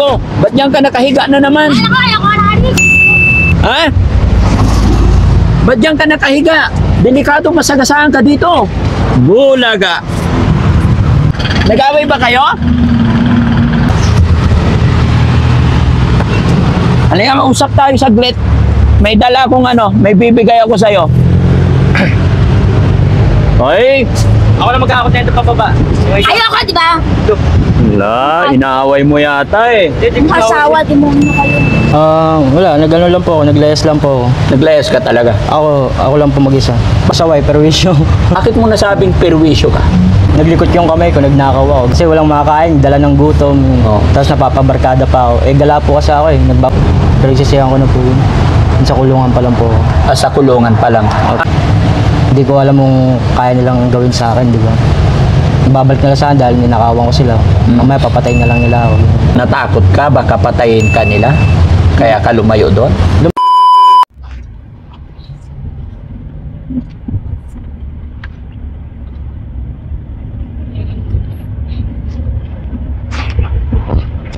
Oh, ba't diyan ka nakahiga na naman? Ha? Ba't diyan ka nakahiga? Delikado, masagasaan ka dito. Bulaga. Nag-away ba kayo? Halika, mausap tayo saglit. May dala akong may bibigay ako sa'yo. Hoy! Ako na magkakakontento pa baba. Ayoko, di ba? Wala, inaaway mo yata eh. Asawa, di mo kayo. Wala, nag-ano lang po ako, naglayas lang po ako. Naglayas ka talaga. Ako lang po mag-isa. Pasaway, perwisyo. Bakit mo nasabing perwisyo ka? Naglikot yung kamay ko, nagnakaw ako. Kasi walang makakain, dala ng gutom. Oh. Tapos napapabarkada pa ako. Gala po kasi ako eh. Pero isisihan ko na po yun. Sa kulungan pa lang po ako. Sa kulungan pa lang. Hindi ko alam kung kaya nilang gawin sa akin, di ba? Babalik nila sa akin dahil ninakawan ko sila. Mamaya papatayin na lang nila ako. Natakot ka? Baka patayin ka nila? Kaya ka lumayo doon?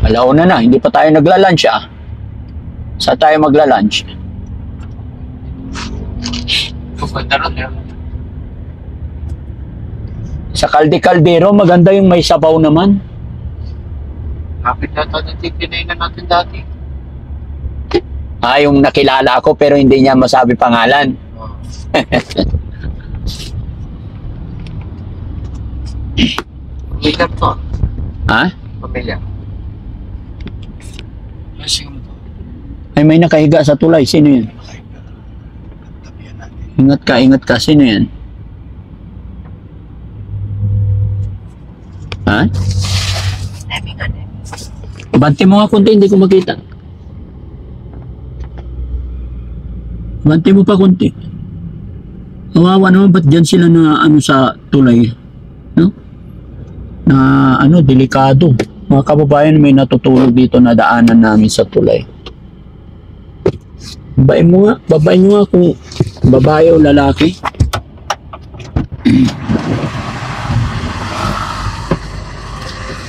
Alauna na, hindi pa tayo nagla-lunch ah. Saan tayo magla-lunch? Sa Calde-Caldero, maganda yung may sabaw naman. Kapit na ito, nagtitinay na natin dati. Yung nakilala ako pero hindi niya masabi pangalan. Pamilya to. Ha? Pamilya. Ay, may nakahiga sa tulay. Sino yan? Ingat ka. Sino yan? Ha? Banti mo nga kunti, hindi ko makita. Banti mo pa kunti. Kawawa naman, ba't dyan sila na sa tulay? No? Na delikado. Mga kababayan, may natutulog dito na daanan namin sa tulay. Babae mo nga kung babae o lalaki.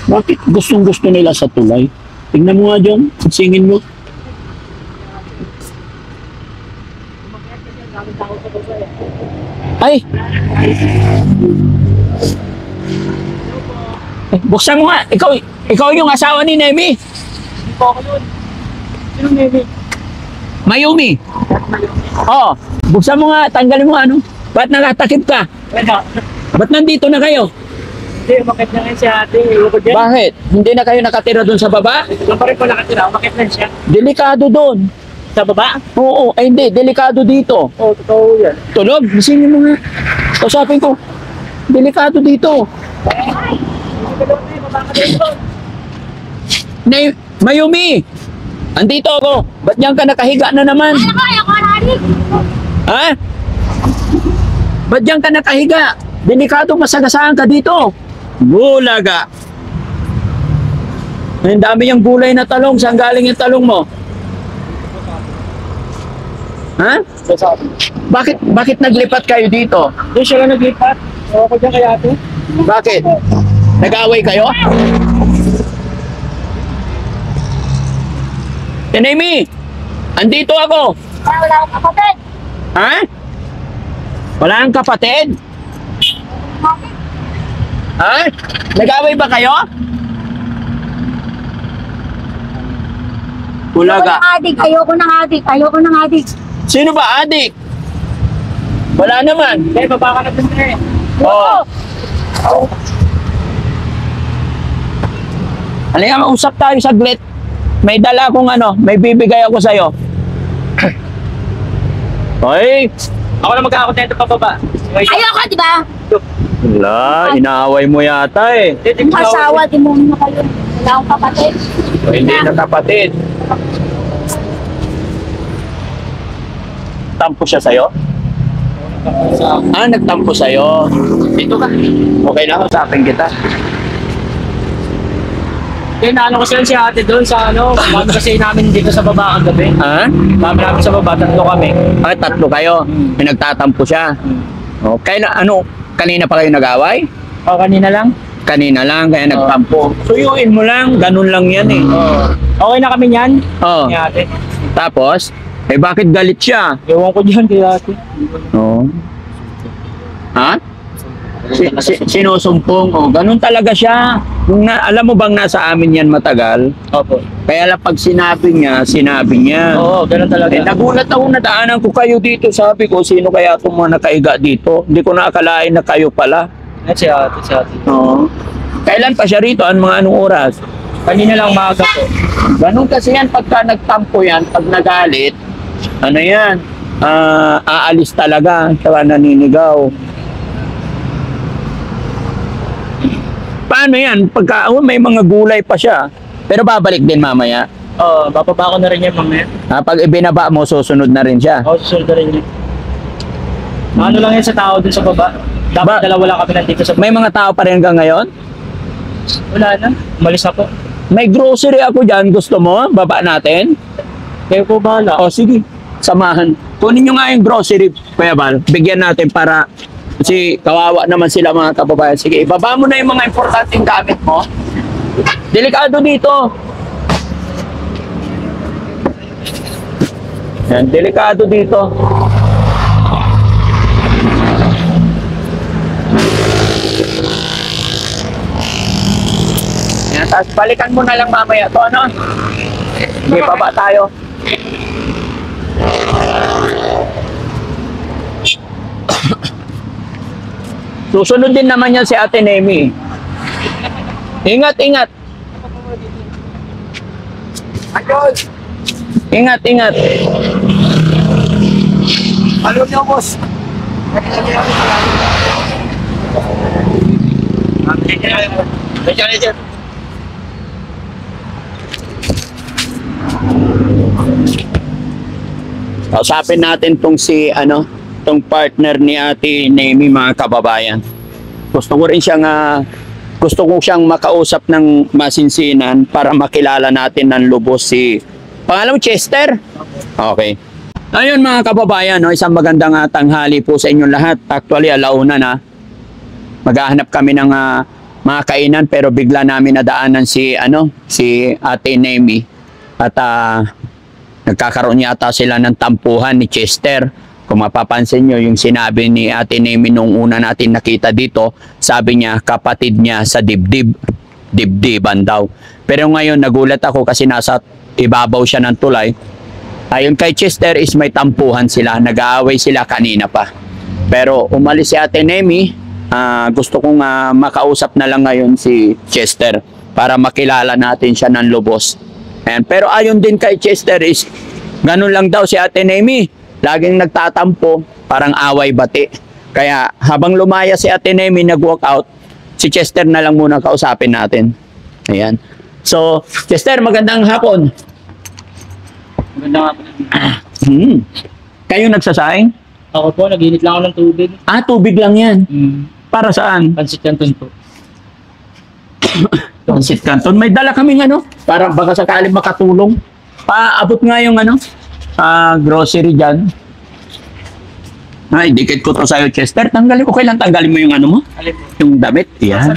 Bakit gustong-gusto nila sa tulay? Tingnan mo nga dyan, singin mo. Ay! Buksan mo nga, ikaw yung asawa ni Nemi. Hindi po ako yun. Sino Nemi? Mayumi. Oh, buksan mo nga, tanggalin mo Ba't nakatakip ka? Wala. Ba't nandito na kayo? Hindi, umakit na rin si ate. Iwag ko dyan. Bakit? Hindi na kayo nakatira doon sa baba? Doon pa rin ko nakatira. Umakit na siya. Delikado doon. Sa baba? Oo, ay hindi, delikado dito. Oo, totoo yan. Tulog, masingin mo nga. Kausapin ko, delikado dito. Mayumi! Andito ako. Ba't diyan ka nakahiga na naman? Ayoko, Ha? Ba't diyan ka nakahiga? Delikado, masagasaan ka dito. Bulaga. Ang dami yung gulay na talong. Saan galing yung talong mo? Ha? Bakit naglipat kayo dito? Doon siya lang naglipat. Ewan ko dyan kay ate. Bakit? Nag-away kayo? Tinemi! Andito ako! Wala akong kapatid. Ha? Wala kang kapatid? Ha? Nag-away ba kayo? Bulaga. Ayoko ng adik. Sino ba adik? Wala naman. Kaya baba ka na dun eh. Oo. Halika, mausap tayo saglit. May dala akong may bibigay ako sa'yo. Hoy! Ako na magkakakontento pa baba. Ayoko, di ba? Wala, inaaway mo yata eh. Asawa, di mo kayo. Wala akong kapatid. Hindi na kapatid. Tampo siya sa'yo? Nagtampo sa'yo. Dito ka. Okay na, usapin kita. Kaya naano kasi lang si ate doon sa bago kasi namin dito sa baba ang gabi. Ha? Dami namin sa baba, 3 kami. Ay, 3 kayo. May nagtatampo siya. Okay na, kanina pa kayo nag-away? O kanina lang. Kanina lang, kaya nagtampo. Suyuin mo lang, ganun lang yan eh. Okay na kami niyan. Oh. Ni ate. Tapos, bakit galit siya? Ewan ko dyan kay ate. Oo. Ha? Sinusumpong. Oh, ganun talaga siya. Alam mo bang nasa amin yan matagal? Opo. Kaya lang pag sinabi niya. Oo, ganun talaga. Nagulat ako, nadaanan ko kayo dito. Sabi ko, sino kaya itong mga nakaiga dito? Hindi ko naakalain na kayo pala. Si ate, si ate. Oo. Kailan pa siya rito? Mga anong oras? Kanina lang maaga po. Ganun kasi yan, pagka nagtampo yan, pag nagalit, ano yan, aalis talaga, saka naninigaw. Paano yan? Pagka may mga gulay pa siya, pero babalik din mamaya. Oo, bababa ko na rin yung mamaya. Pag ibinaba mo, susunod na rin siya. Oo, susunod na rin yun. Ano lang yan sa tao dun sa baba? Dapat dalawa lang kami nandito sa baba. May mga tao pa rin hanggang ngayon? Wala na. Umalis na po. May grocery ako dyan. Gusto mo? Baba natin? Kayo po bahala. O sige, samahan. Kunin nyo nga yung grocery, Kuya Bal. Bigyan natin para kasi kawawa naman sila mga kababayan. Sige, ibaba mo na yung mga importanteng gamit mo. Delikado dito. Yan, delikado dito. Yan, tapos balikan mo na lang mamaya to, ano? Sige, baba tayo. Susunod din naman yan si Ate Nemi. Ingat, ingat. Ingat, ingat. Ano niyo, boss? Kausapin natin tong tong partner ni Ate Nemi, mga kababayan. Gusto ko siyang makausap ng masinsinan para makilala natin ng lubos si pangalan mo, Chester? Okay. Ayun mga kababayan, no, isang magandang tanghali po sa inyong lahat. Actually, alauna na. Maghahanap kami ng mga kainan pero bigla namin nadaanan si Ate Nemi. At nagkakaroon yata sila ng tampuhan ni Chester. Kung mapapansin nyo, yung sinabi ni Ate Nemi nung una natin nakita dito, sabi niya, kapatid niya sa dibdib. Dibdiban daw. Pero ngayon, nagulat ako kasi nasa ibabaw siya ng tulay. Ayon kay Chester is may tampuhan sila. Nag-aaway sila kanina pa. Pero umalis si Ate Nemi. Gusto kong makausap na lang ngayon si Chester para makilala natin siya ng lubos. Ayan. Pero ayon din kay Chester is ganun lang daw si Ate Nemi. Laging nagtatampo, parang away bati. Kaya habang lumaya si Ate Nemi nag-walk out, si Chester na lang muna kausapin natin. Ayan. So, Chester, magandang hapon. Maganda nga po. Kayo nagsasaing? Ako po, nag-init lang ako ng tubig. Tubig lang yan. Para saan? Pansit Canton po. Pansit Canton. May dala kaming para baka sakaling makatulong. Paabot nga yung grocery dyan. Dikit ko to sa'yo, Chester. Okay lang, tanggalin mo yung mo? Alin po? Yung damit. Yan.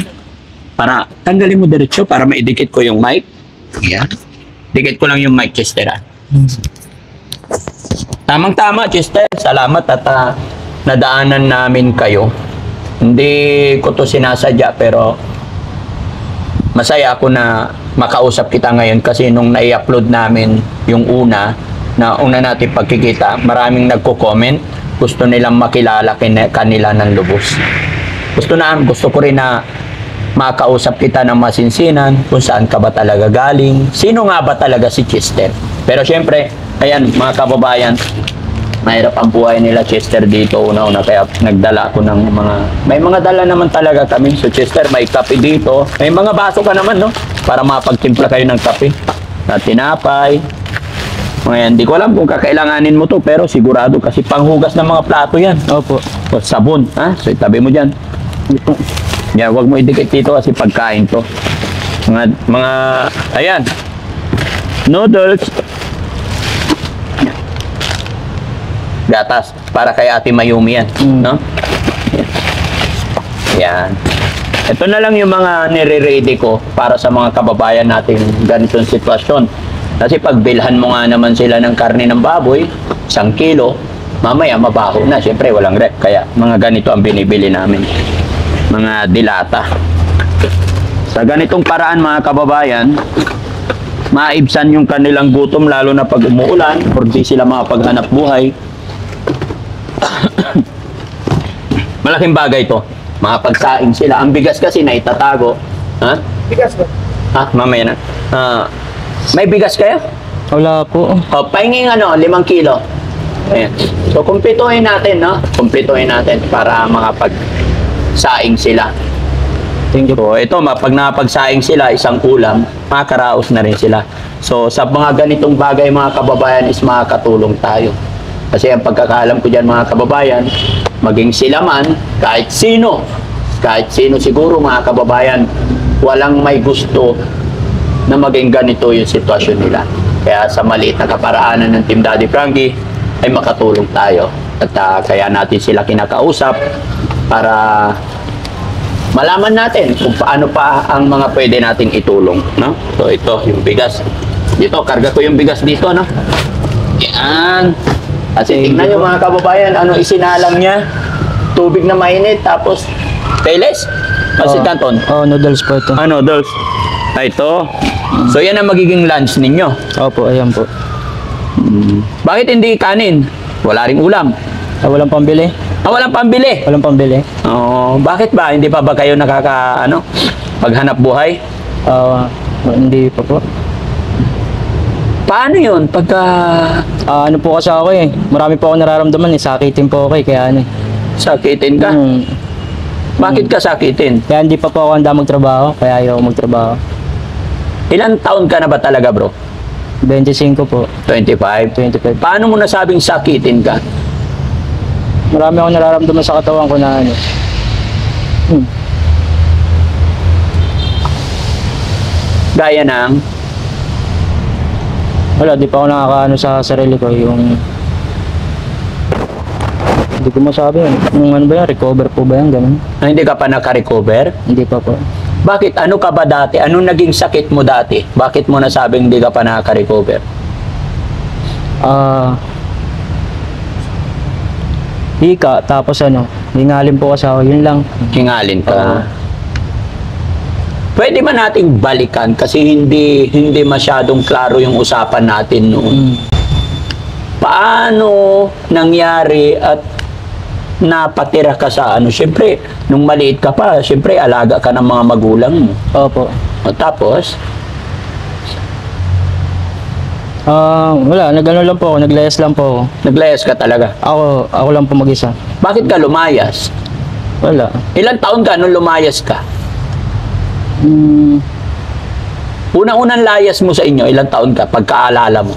Para, tanggalin mo diretso para maidikit ko yung mic. Yan. Dikit ko lang yung mic, Chester. Tamang-tama, Chester. Salamat at nadaanan namin kayo. Hindi ko to sinasadya pero masaya ako na makausap kita ngayon kasi nung nai-upload namin yung una natin pagkikita, maraming nagko-comment. Gusto nilang makilala kanila ng lubos. Gusto ko rin na makausap kita ng masinsinan kung saan ka ba talaga galing. Sino nga ba talaga si Chester? Pero syempre, ayan mga kababayan, mahirap ang buhay nila Chester dito una-una kaya nagdala ako ng may mga dala naman talaga kami. So Chester, may kape dito. May mga baso ka naman, no? Para mapagtimpla kayo ng kape. Na tinapay. Ngayon, di ko alam kung kakailanganin mo to pero sigurado kasi panghugas ng mga plato yan. Opo. O sabon, ha? So itabi mo dyan. Yan, wag mo idikit dito kasi pagkain to. Ayan. Noodles. Gatas. Para kay Ate Mayumi yan. No? Yan. Ito na lang yung mga nire-ready ko para sa mga kababayan natin ganitong sitwasyon. Kasi pag bilhan mo nga naman sila ng karne ng baboy, 1 kilo, mamaya mabaho na. Siyempre walang rep, kaya mga ganito ang binibili namin. Mga dilata. Sa ganitong paraan mga kababayan, maibsan yung kanilang gutom lalo na pag umuulan or di sila makapaghanap buhay. Malaking bagay to. Makapagsaing sila. Ang bigas kasi na itatago. Ha? Bigas ba? Ha? Mamaya na. May bigas kayo? Wala po. O, pahinging 5 kilo. Ayan. So, kumpletuhin natin, no? Kumpletuhin natin para makapagsaing sila. Thank you po. So, ito, pag nakapagsaing sila, isang ulam, makakaraos na rin sila. So, sa mga ganitong bagay, mga kababayan, is makakatulong tayo. Kasi ang pagkakaalam ko dyan, mga kababayan, maging sila man, kahit sino siguro, mga kababayan, walang may gusto na maging ganito yung sitwasyon nila. Kaya sa maliit na kaparaanan ng Team Daddy Frankie, ay makatulong tayo. At kaya natin sila kinakausap para malaman natin kung paano pa ang mga pwede nating itulong, no? So ito yung bigas. Dito karga ko yung bigas dito, no? Yan. Kasi tingnan nyo mga kababayan, ano isinalang niya? Tubig na mainit tapos teles. Kasi kanton. Oh, noodles po ito. Noodles. Ito. So yan ang magiging lunch ninyo. Opo, ayan po. Bakit hindi kanin? Wala ring ulam. Walang pambili? Walang pambili. Walang pambili? Bakit ba? Hindi pa ba kayo paghanap buhay? Hindi pa po. Paano yun? Pagka... Ano po kasi ako eh. Marami po ako nararamdaman eh. Sakitin po ako eh. Kaya ano eh. Sakitin ka? Bakit ka sakitin? Kaya hindi pa po ako handa magtrabaho. Kaya ayaw magtrabaho. Ilang taon ka na ba talaga, bro? 25 po. 25? 25. Paano mo nasabing sakitin ka? Marami akong nararamdaman sa katawan ko na ano. Gaya ng... Wala, di pa ako nakakaano sa sarili ko. Yung... Hindi ko masabi yun. Yung ano ba yan? Recover po ba yan? Ganun. Hindi ka pa naka-recover? Hindi pa po. Bakit? Ano ka ba dati? Anong naging sakit mo dati? Bakit mo nasabing hindi ka pa nakaka-recover? Hika, tapos ano, hingalin po kasi ako, yun lang. Hingalin ka. Pwede ba nating balikan kasi hindi masyadong klaro yung usapan natin noon. Paano nangyari at napatira ka sa ano? Siyempre, nung maliit ka pa, siyempre alaga ka ng mga magulang mo. Opo. Tapos? Wala, nagano lang po ako, naglayas lang po ako. Naglayas ka talaga? Ako lang po mag-isa. Bakit ka lumayas? Wala. Ilang taon ka nung lumayas ka? Unang-unang layas mo sa inyo, ilang taon ka pagkaalala mo?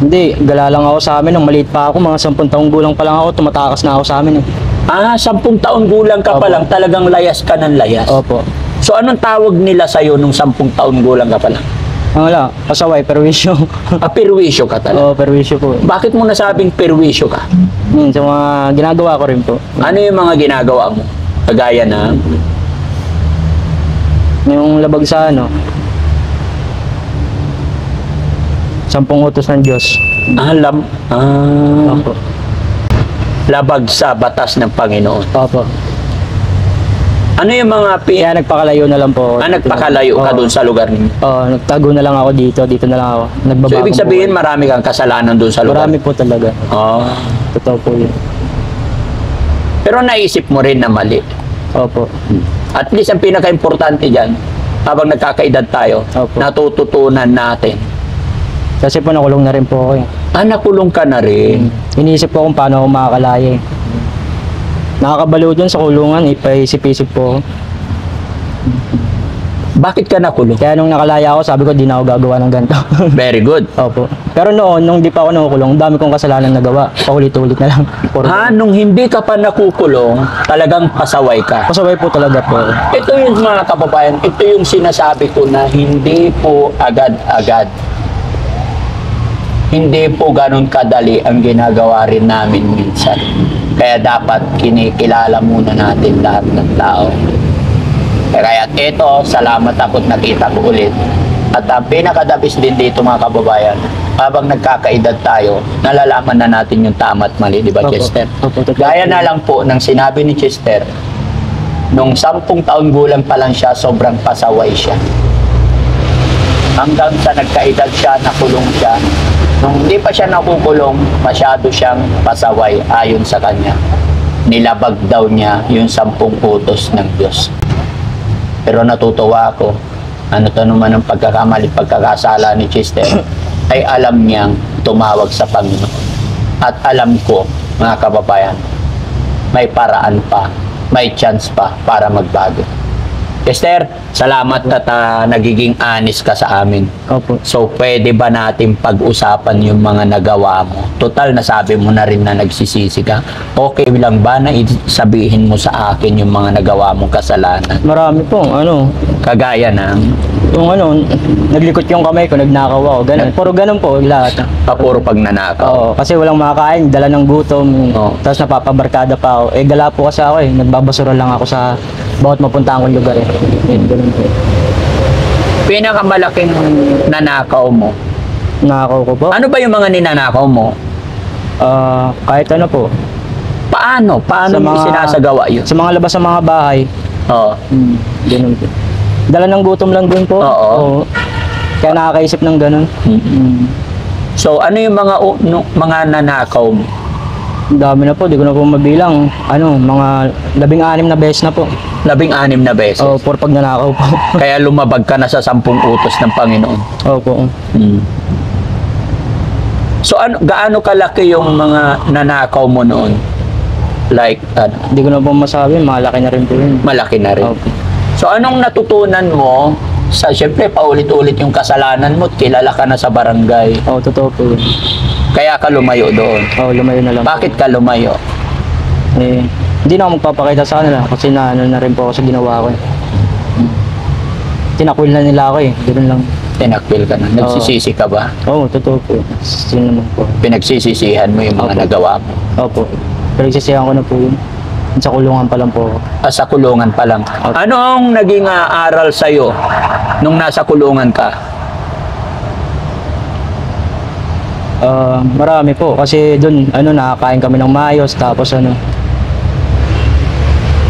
Hindi, gala lang ako sa amin nung maliit pa ako, mga 10 taong gulang pa lang ako, tumatakas na ako sa amin eh. 10 taon gulang ka pa lang, talagang layas ka ng layas? Opo. So anong tawag nila sa'yo nung 10 taon gulang ka pa lang? Wala, pasaway, perwisyo. Perwisyo ka talaga? Oo, perwisyo po. Bakit mo nasabing perwisyo ka? Sa mga ginagawa ko rin po. Ano yung mga ginagawa mo? Kagaya na? Yung labag sa ano, 10 utos ng Diyos. Opo. Labag sa batas ng Panginoon. Opo. Ano yung mga Kaya nagpakalayo na lang po. nagpakalayo ka doon sa lugar ninyo? Oo, nagtago na lang ako dito na lang ako. So ibig sabihin marami kang kasalanan doon sa lugar? Marami po talaga. Totoo po yun. Pero naisip mo rin na mali? Opo. At least ang pinaka-importante dyan, habang nagkakaedad tayo, Opo. natututunan natin. Kasi po nakulong na rin po ako eh. Nakulong ka na rin. Iniisip po kung paano ako makakalaya eh. Nakakabaliw dun sa kulungan, ipaisip-isip po ako. Bakit ka nakulong? Kaya nung nakalaya ako, sabi ko di na ako gagawa ng ganito. Very good. Opo. Pero noon, nung di pa ako nakukulong, dami kong kasalanan nagawa. Paulit-ulit na lang. Nung hindi ka pa nakukulong, talagang pasaway ka. Pasaway po talaga po. Ito yung mga kababayan, ito yung sinasabi ko na hindi po agad-agad hindi po ganun kadali ang ginagawa rin namin minsan. Kaya dapat kinikilala muna natin lahat ng tao. Kaya ito, salamat ako't nakita ko ulit. At ang pinakadabis din dito mga kababayan, habang nagkakaedad tayo, nalalaman na natin yung tama at mali, di ba, Opo. Chester? Opo, totoo. Gaya na lang po ng sinabi ni Chester, nung 10 taon gulang pa lang siya, sobrang pasaway siya. Hanggang sa nagkaedad siya, nakulong siya. Nung hindi pa siya nakukulong, masyado siyang pasaway ayon sa kanya. Nilabag daw niya yung 10 utos ng Diyos. Pero natutuwa ako, ano to naman ang pagkakasala ni Chester, ay alam niyang tumawag sa Panginoon. At alam ko, mga kababayan, may paraan pa, may chance pa para magbago. Chester, salamat at nagiging honest ka sa amin. Opo. So, pwede ba natin pag-usapan yung mga nagawa mo? Total, nasabi mo na rin na nagsisisi ka. Okay lang ba na sabihin mo sa akin yung mga nagawa mong kasalanan? Marami po, Kagaya ng naglikot yung kamay ko, nagnakaw ako, ganun. Puro ganun po, lahat. puro pagnanakaw. Oo, kasi walang makakain, dala ng gutom, Oo. tapos napapabarkada pa ako. Gala po kasi ako nagbabasura lang ako sa bawat mapuntahan kong lugar Ganun po. Pinakamalaking nanakaw mo, Nakakaw ko po. ano ba yung mga ninanakaw mo? Kahit ano po. Paano? Paano mo sinasagawa yun? Sa mga labas ng mga bahay, Oo. ganun po. Dala ng gutom lang din po. Oo. Kaya nakakaisip ng ganun. So, ano yung mga nanakaw mo? Ang dami na po, di ko na po mabilang. Mga 16 na beses na po. 16 na beses. Puro pag nanakaw po. Kaya lumabag ka na sa 10 utos ng Panginoon. Opo. So, gaano kalaki yung mga nanakaw mo noon? Like, Di ko na po masabi, malaki na rin po yun. malaki na rin. Opo. So, anong natutunan mo siyempre, paulit-ulit yung kasalanan mo, kilala ka na sa barangay. Totoo po yun. Kaya ka lumayo doon. Lumayo na lang. Bakit ka lumayo? Hindi na ako magpapakita sa kanila kasi na rin po ako sa ginawa ko. Tinakwil na nila ako Ganun lang. Tinakwil ka na. Nagsisisi ka ba? Totoo po. Sino naman po. Pinagsisisihan mo yung mga Opo. nagawa mo. Opo. Pero nagsisihan ko na po yun. Sa kulungan pa lang po ako. Sa kulungan pa lang. Ano ang naging aral sa'yo nung nasa kulungan ka? Marami po. Kasi doon, nakakain kami ng maayos. Tapos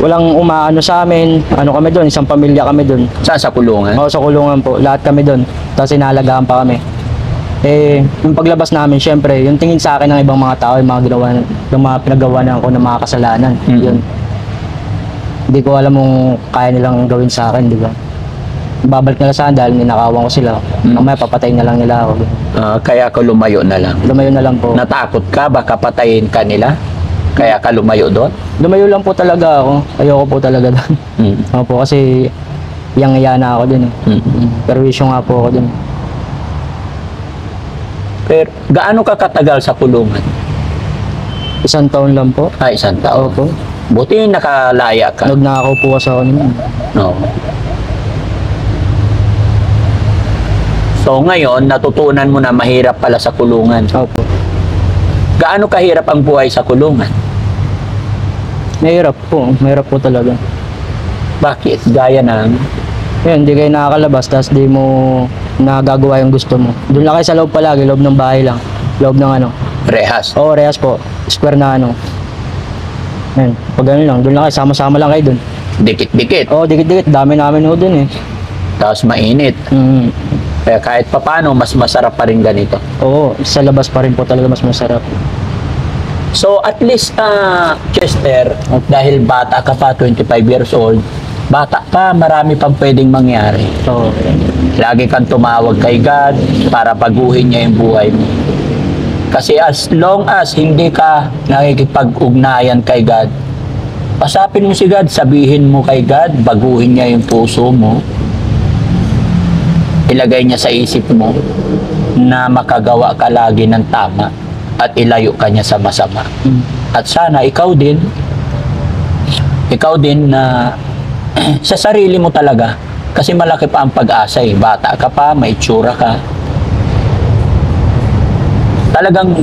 walang umaano sa amin. Kami doon, isang pamilya kami doon. Saan sa kulungan? Sa kulungan po. Lahat kami doon. Tapos inalagaan pa kami. Yung paglabas namin, syempre, yung tingin sa akin ng ibang mga tao, yung mga pinagawa na ako ng mga kasalanan. Yun. Hindi ko alam kung kaya nilang gawin sa akin, di ba? Babalik nila sa akin dahil ninakawan ko sila. Mamaya papatayin na lang nila ako. Kaya ka lumayo na lang. Lumayo na lang po. Natakot ka? Baka patayin ka nila? Kaya ka lumayo doon? Lumayo lang po talaga ako. Ayoko po talaga doon. Opo, kasi yang-iya na ako doon. Perwisyo nga po ako doon. Pero gaano ka katagal sa kulungan? 1 taon lang po. 1 taon. Opo. Buti nakalaya ka. Nagnakaw po kasi ako noon. No. So ngayon, natutunan mo na mahirap pala sa kulungan. Opo. Gaano kahirap ang buhay sa kulungan? Mahirap po. Mahirap po talaga. Bakit? Gaya ng... Hindi kayo nakakalabas, tapos di mo nagagawa yung gusto mo. Doon lang kayo sa loob palagi, loob ng bahay lang. Loob ng rehas. rehas po. Square na pag ganun lang, doon lang kayo, sama-sama lang kayo doon. Dikit-dikit. Dikit-dikit, dami namin doon Tapos mainit. Kaya kahit papano, mas masarap pa rin ganito. Sa labas pa rin po talaga mas masarap. So at least, Chester, dahil bata ka pa, 25 years old, bata pa, marami pang pwedeng mangyari. Lagi kang tumawag kay God para baguhin niya yung buhay mo. Kasi as long as hindi ka nakikipag-ugnayan kay God, pasapin mo si God, sabihin mo kay God, baguhin niya yung puso mo, ilagay niya sa isip mo na makagawa ka lagi ng tama at ilayo ka niya sa masama. At sana ikaw din na sa sarili mo talaga, kasi malaki pa ang pag-asa bata ka pa, may itsura ka, talagang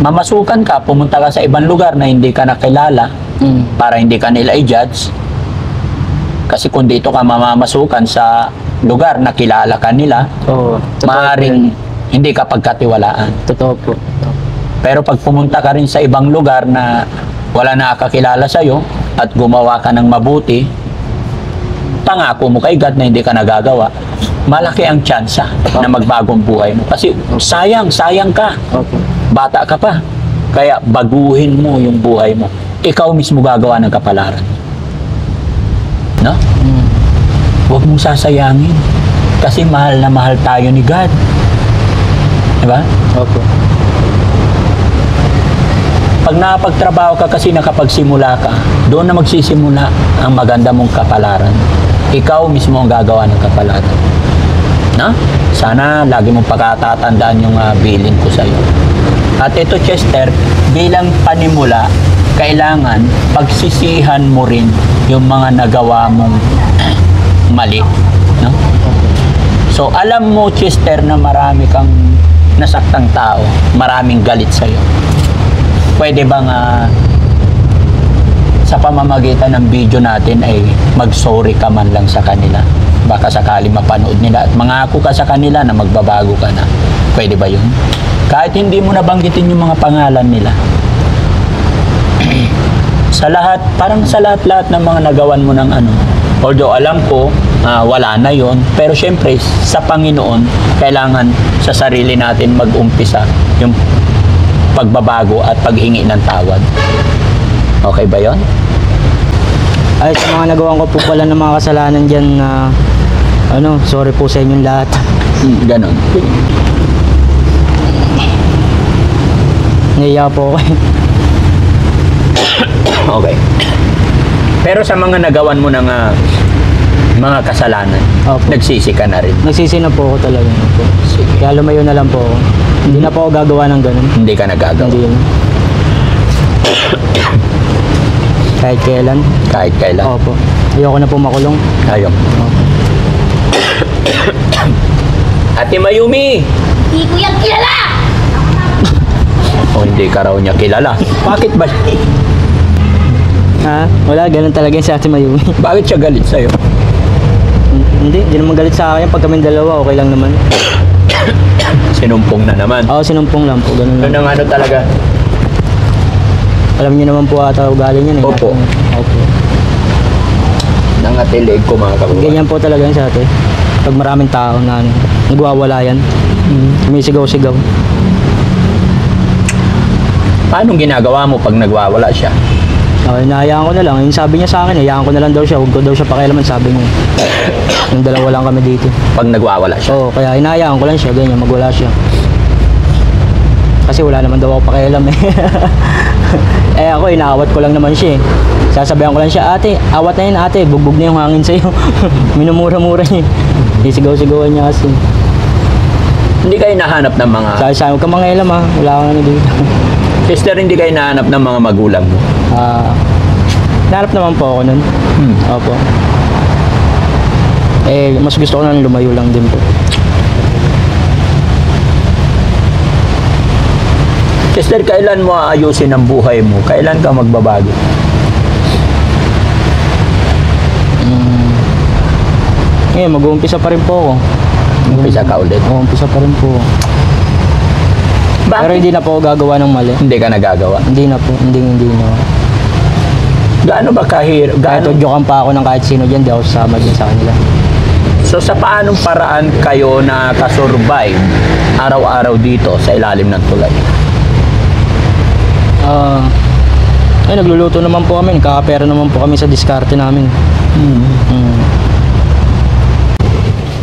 mamasukan ka, pumunta ka sa ibang lugar na hindi ka nakilala para hindi ka nila i-judge. Kasi kung dito ka mamamasukan sa lugar na kilala ka nila, Oo. maaaring hindi ka pagkatiwalaan. Totoo po. Pero pag pumunta ka rin sa ibang lugar na wala nakakakilala sa'yo at gumawa ka ng mabuti, pangako mo kay God na hindi ka nagagawa, malaki ang tsansa na magbagong buhay mo. Kasi sayang ka. Opo. Bata ka pa. Kaya baguhin mo yung buhay mo. Ikaw mismo gagawa ng kapalaran. No? Huwag mong sasayangin. Kasi mahal na mahal tayo ni God. Diba? Opo. Pag nakapagtrabaho ka kasi nakapagsimula ka, doon na magsisimula ang maganda mong kapalaran. Ikaw mismo ang gagawa ng kapalaran. No? Sana lagi mong pagkatatandaan yung bilin ko sa iyo. At ito, Chester, bilang panimula, kailangan pagsisihan mo rin yung mga nagawa mong mali. No? So, alam mo, Chester, na marami kang nasaktang tao, maraming galit sa'yo. Pwede bang sa pamamagitan ng video natin ay mag-sorry ka man lang sa kanila? Baka sakali mapanood nila at mangako ka sa kanila na magbabago ka na. Pwede ba yun? Kahit hindi mo nabanggitin yung mga pangalan nila. Sa lahat, parang sa lahat-lahat ng mga nagawan mo ng ano. Although alam ko, wala na yon. Pero syempre, sa Panginoon, kailangan sa sarili natin mag-umpisa yung pagbabago at paghingi ng tawad. Okay ba yon? Ay, sa mga nagawa ko po pala ng mga kasalanan dyan na sorry po sa inyong lahat. Ganon. Naiya po ako. Okay. Pero sa mga nagawan mo ng mga kasalanan, Opo. nagsisi ka na rin. Nagsisi na po ako talaga. Opo. Sige. Kaya lumayo na lang po ako. Hindi na po ako gagawa ng ganun. Hindi ka nagagawa. Hindi na. Kahit kailan. Kahit kailan. Opo. Ayoko na po makulong. Ayaw. Opo. Ate Mayumi! Hindi ko yan kilala! O hindi ka raw niya kilala. Bakit ba? Ha? Wala, ganun talaga yung sa Ate Mayumi. Bakit siya galit sa'yo? Hindi naman galit sa akin. Pag kami dalawa, okay lang naman. Sinumpong na naman. Oo, sinumpong lang po. Ganun Yun lang. ang ano talaga. Alam niyo naman po ata ugali niyan. Opo. Opo. Nangatilig ko mga kababayan. Ganyan po talaga yun sa ate. Pag maraming tao na nagwawala yan. Sumisigaw-sigaw. Paano ginagawa mo pag nagwawala siya? Okay, hinahayaan ko na lang. Yung sabi niya sa akin, hayaan ko na lang daw siya. Huwag ko daw siya pakialaman, sabi niya. Yung dalawa lang kami dito. Pag nagwawala siya? Oo, kaya hinahayaan ko lang siya. Ganyan, magwala siya. Kasi wala naman daw ako pakialam eh. Eh ako, inaawat ko lang naman siya eh. Sasabihan ko lang siya, ate, awat na yun ate. Bugbog na yung hangin sa'yo. Minumura-mura niya. Isigaw-sigawan niya kasi. Hindi kayo nahanap ng mga... Sabi, huwag ka mangialam ha. Wala kang ano dito. Sister, hindi kayo nahanap ng mga magulang mo? Nahanap naman po ako nun. Opo. Eh, mas gusto ko na lumayo lang din po. Sister, kailan mo aayusin ang buhay mo? Kailan ka magbabago? Eh, mag-uumpisa pa rin po ako. Umpisa ka ulit. Mag-uumpisa pa rin po. Bakit? Pero hindi na po ako gagawa ng mali. Hindi ka nagagawa. Hindi na po. Hindi na. Gaano ba kahirap? Kahit udyokan pa ako ng kahit sino dyan, di ako sasama dyan sa kanila. So sa paanong paraan kayo nakasurvive araw-araw dito sa ilalim ng tulay? Nagluluto naman po kami. Nakakapera naman po kami sa diskarte namin.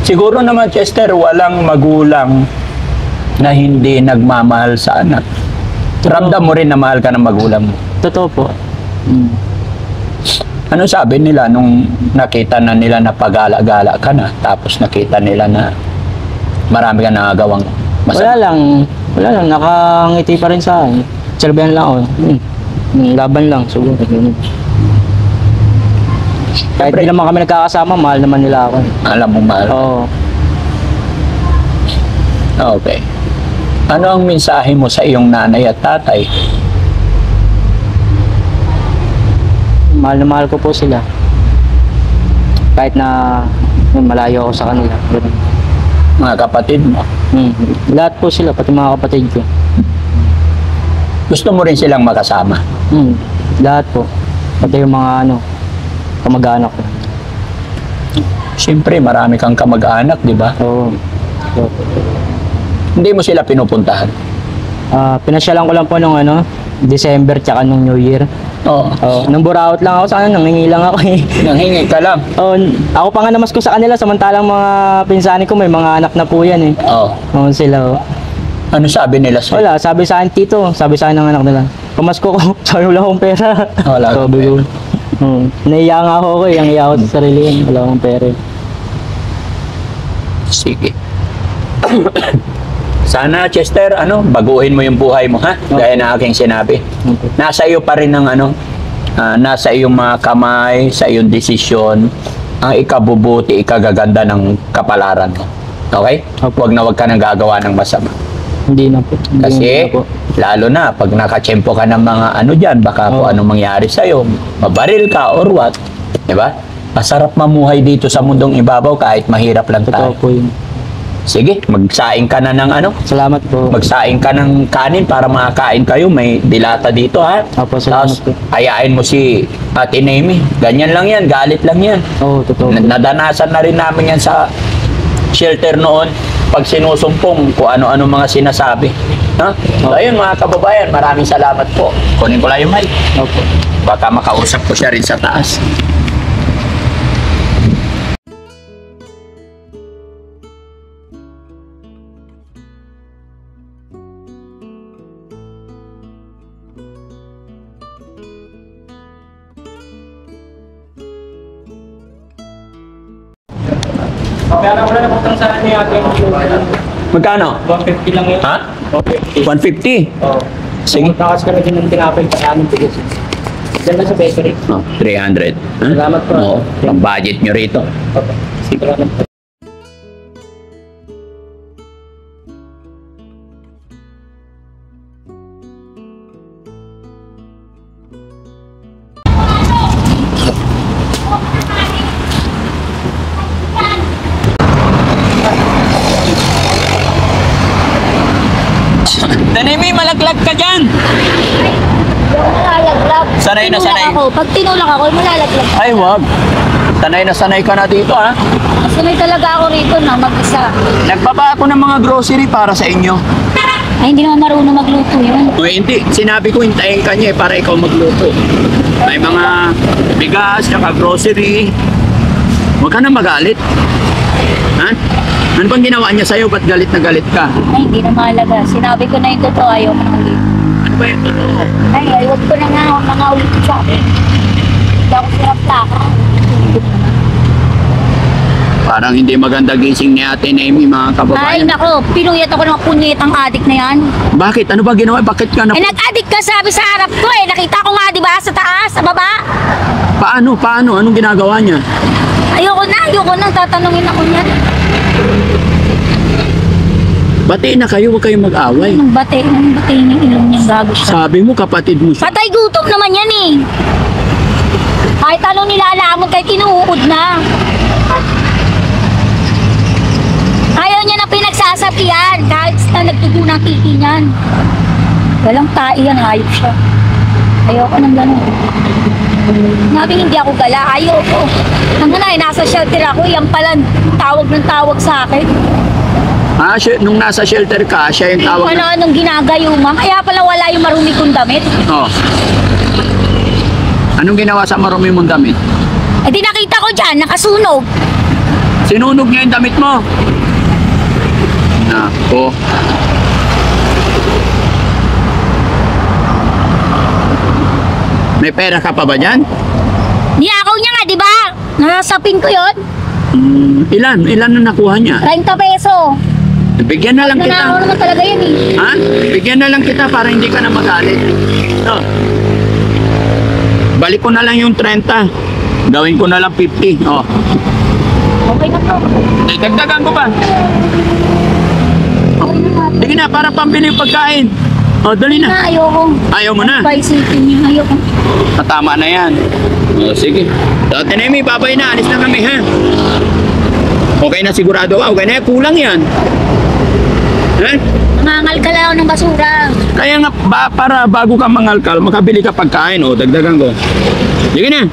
Siguro naman, Chester, walang magulang na hindi nagmamahal sa anak. Ramdam mo rin na mahal ka ng magulang mo. Totoo po. Ano sabi nila nung nakita na nila na pagala-gala ka na, tapos nakita nila na marami ka nagagawang masama? Wala lang. Nakangiti pa rin sa akin. Serbihan lang ako. Laban lang. Siguro. Kahit di naman kami nagkakasama, mahal naman nila ako. Alam mo mahal. Oo. Okay. Ano ang mensahe mo sa iyong nanay at tatay? Mahal na mahal ko po sila. Kahit na malayo ako sa kanila. Ganun. Mga kapatid mo? Lahat po sila, pati mga kapatid ko. Gusto mo rin silang makasama? Lahat po. Pati yung mga kamag-anak ko. Siyempre, marami kang kamag-anak, di ba? Oo. Hindi mo sila pinupuntahan? Pinasyalan ko lang po nung December tsaka nung New Year. Oo. Nung buraot lang ako sa nangingi lang ako eh. Nanghingi ka lang? Ako pa nga namas ko sa kanila, samantalang mga pinsani ko may mga anak na po yan eh. Oo. Oo sila. Ano sabi nila sa'yo? Wala, sabi sa akin tito, sabi sa akin ng anak nila. Pamasko ko, sabi wala akong pera. Wala akong Sabi ko. Naiya nga ako eh, ang iya ako sa sarili ko, wala akong pera. Sige. Sana, Chester, baguhin mo yung buhay mo, ha? Gaya na aking sinabi. Nasa iyo pa rin ang nasa iyong mga kamay, sa iyong desisyon, ang ikabubuti, ikagaganda ng kapalaran mo. Okay? Huwag na huwag ka nang gagawa ng masama. Hindi na po. Kasi, lalo na, pag nakachempo ka ng mga dyan, baka kung anong mangyari sa'yo, mabaril ka or what, di ba? Masarap mamuhay dito sa mundong ibabaw kahit mahirap lang tayo. Totoo po yun. Sige, magsaing ka na ng Salamat po. magsaing ka ng kanin para makakain kayo. May dilata dito, ha? Opo, salamat Tapos, po. ayain mo si Ate Nemi. Ganyan lang yan, galit lang yan. Oo, totoo po. Nadanasan na rin namin yan sa shelter noon pag sinusumpong kung ano-ano mga sinasabi. Ha? So, ayun mga kababayan, maraming salamat po. Kunin ko lang yung mic. Opo. Baka makausap ko siya rin sa taas. Kaya wala na putang sa atin yung ating Magkano? 150 lang yun. Ha? 150. 150? Oo. Sige. Takas kami din ng tinapay pa namin tigas. Diyan na sa bakery. 300. Ha? Salamat po. Oo, ang budget nyo rito. Okay. Sige lang. Tanemi, malaglag ka dyan! Malalaglag. Sanay na Tinulak sanay. Ako. Pag tinulak ako, malalaglag. Ay, wag. Sanay na sanay ka na dito, ha? Sanay talaga ako rito na mag-isa. Nagbaba ako ng mga grocery para sa inyo. Ay, hindi naman marunong magluto yun. O hindi, sinabi ko hintayin ka niya para ikaw magluto. May mga bigas, saka grocery. Huwag ka na magalit. Ha? Ano bang ginawa niya sa'yo? Ba't galit na galit ka? Ay, hindi na mahalaga. Sinabi ko na yung totoo, ayaw ko na ulit. Ano ba yung totoo? Ay, ayaw ko na nga, huwag na nga ulit sa akin. Hindi ako sirap plaka. Parang hindi maganda gising ni Ate Nemi, mga Ay, kababayan. nako, pinuyat ako ng punyetang adik na yan. Bakit? Ano ba ginawa? Bakit ka na... Eh, nag-adik ka sabi sa harap ko eh. Nakita ko nga, di ba, sa taas, sa baba. Paano? Paano? Anong ginagawa niya? Ayoko na, tatanungin ako niyan. Batiin na kayo, huwag kayong mag-away. Nung bate yung ilong niya, gago siya. Sabi mo, kapatid mo siya. Patay gutom naman yan eh. Kahit anong nilalamon, kahit inuukod na. Ayaw niya na pinagsasabihan kahit na nagtubo ng titi niyan. Walang tae yan, hayop siya. Ayoko nang gano'n. Nabing hindi ako gala, ayoko. Hanggang na, nasa shelter ako, yan pala tawag ng tawag sa akin. Nung nasa shelter ka, siya yung tawag Kung ano-anong ginagayuman, kaya pala wala yung marumi kong damit. Oh. Anong ginawa sa marumi mong damit? Eh di nakita ko dyan, nakasunog. Sinunog niya yung damit mo. Nako. May pera ka pa ba dyan? Niyakaw niya nga, di ba? Nasapin ko yon. Ilan? Ilan na nakuha niya? 30 peso. Bigyan na lang kita. Nanakaw naman talaga yan eh. Ha? Bigyan na lang kita para hindi ka na magalit. No. Balik ko na lang yung 30. Gawin ko na lang 50. Oh. Okay na to. Dagdagan ko pa. Okay na nga. Sige na, para pambili yung pagkain. O, dali na. Ayoko. Ayaw mo na. Paisipin niya, ayoko. Tama na yan. O, sige. So, Tinemi, babay na. Alis na kami, ha? Okay na sigurado ka. Okay na yan. Kulang yan. Ha? Mangangal ka lang ng basura. Kaya nga, para bago ka mangalkal, makabili ka pagkain. O, dagdagan ko. Sige na.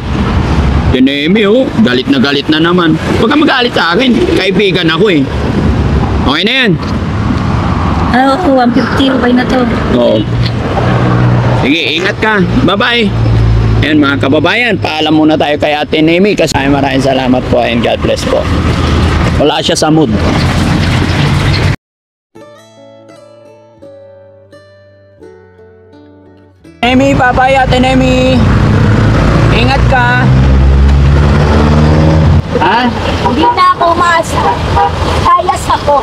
Tinemi, oh. Galit na naman. Huwag ka magalit sa akin. Kaibigan ako, eh. Okay na yan. Oo, 150. Okay na to. Oo. Sige, ingat ka. Bye-bye. Ayan mga kababayan, paalam muna tayo kay Ate Nemi kasi maraming salamat po and God bless po. Wala siya sa mood. Nemi, bye-bye Ate Nemi. Ingat ka. Ha? Hindi na ako umaasa. Ayas ako.